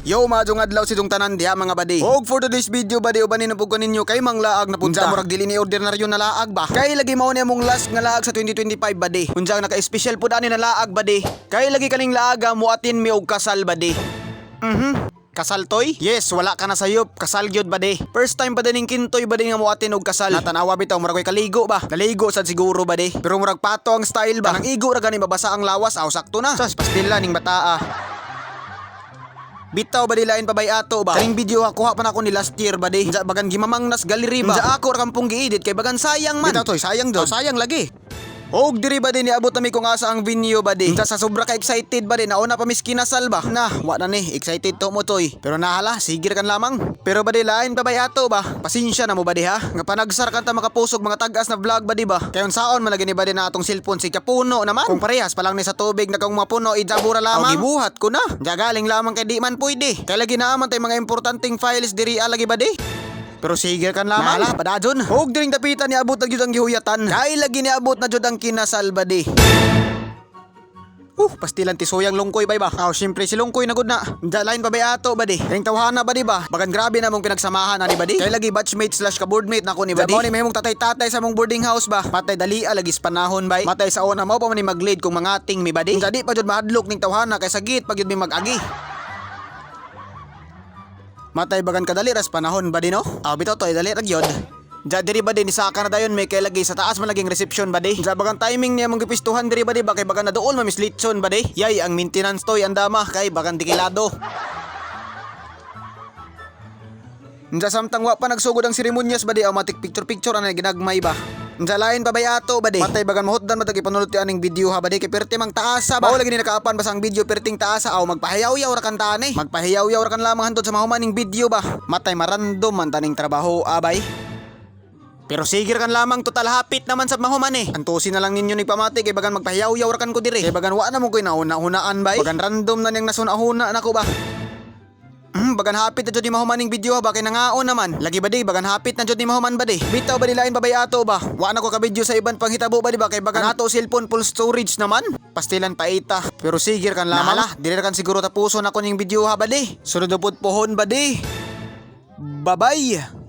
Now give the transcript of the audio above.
Yo madjong adlaw si jong tanan diha mga badi. Og for today's video badi ubanin na pug kaninyo kay manglaag na punta. Murag dili ni ordinaryo na laag ba. Kay lagi mao ni among last nga laag sa 2025 badi. Unsang naka-special pud ani na laag badi. Kay lagi kaning laaga muatin mi og kasal badi. Kasal toy? Yes, wala ka na sayop. Kasal gyud badi. First time badi ning kintoy badi nga muatin og kasal. Natanawa bitaw murag koy kaligo ba. Naligo sad siguro badi. Pero murag pato ang style ba. Nang igo ra gani mabasa ang lawas aw sakto na. Sas pastila ning bataa. Bitaw ba dilain pa bay ato ba? Kaning video kuha pa na ako ni last year ba di? Bagan gimamangnas gallery ba? Sa ako ra kampong giedit kay bagan sayang man. Bitaw toy, sayang daw. Sayang lagi. Og diri ba din niabot nami kung asa ang venue ba di? Sa sobra ka excited ba di? Nauna pa miski nasal ba? Na, wa na ni, excited to mo toy. Pero nahala, sigir kan lamang. Pero ba di lain pa bay ato ba? Pasensya na mo ba di ha? Nga panagsar kan ta makapusog mga tagas na vlog ba di ba? Kayon saon man lagi ni ba di na atong cellphone si kapuno naman. Kung parehas pa lang ni sa tubig na kung mapuno ijabura lamang. O gibuhat ko na. Jagaling lamang kay di man pwede. Kay lagi naaman tay mga importanteng files diri lagi ba di? Pero sige kan lamang. Nala, padadyon. Huwag diring dapitan ni abot na jud ang gihuyatan. Kay lagi ni abot na jud ang kinasal badi. Pastilan ti soyang lungkoy bay ba? Siyempre si lungkoy na gud na. Dalain pa bay ato badi. Kaning tawhana badi ba? Bagan grabe na mong pinagsamahan ani badi. Kay lagi batchmate / kaboardmate nako ni badi. Mo ni mahimong tatay-tatay sa mong boarding house ba? Matay dali lagi sa panahon bay. Matay sa una mo pa man ni mag-lead kung mangating mi badi. Jadi pa jud mahadlok ning tawhana kay sagit pag jud mi mag-agi. Matay bagan kadali ras panahon ba di no? Bitaw to dali ra gyud. Ja diri ba din isa ka na dayon may kay lagi sa taas man laging reception ba di? Ja bagan timing niya mong gipistuhan diri ba di ba kay bagan na doon mamislitson ba di? Yay ang maintenance toy andama kay bagan dikilado. Ja samtang wa pa nagsugod ang seremonyas ba di matik picture ana ginagmay ba? Ja lain pa bay ato ba di? Matay bagan mahutdan matag ipanulot ti aning video ha ba di kay perti mang taasa ba? Lagi ni nakaapan basta ang video perting taasa magpahiyaw-yaw ra kan tani. Magpahiyaw-yaw ra kan lamang hantod sa mahumaning video ba? Matay marandom man taning trabaho abay. Pero sigir kan lamang total hapit naman sa mahuman eh. Antusin na lang ninyo ni pamati kay bagan magpahiyaw-yaw ra kan ko diri. Kay bagan wa na mo koy nauna-hunaan bay. Bagan random na niyang nasuna-huna nako ba? Bagan hapit na jud ni mahumaning video ba kay nangaon naman. Lagi ba di bagan hapit na jud ni mahuman ba di? Bitaw ba dilain babay ato ba? Wa na ko ka video sa iban panghitabo ba di ba kay bagan ato cellphone full storage naman. Pastilan paita. Pero sigir kan lamang. Nala, dili kan siguro tapuson ako ning video ha ba di? Sunod upod pohon ba di? Bye-bye.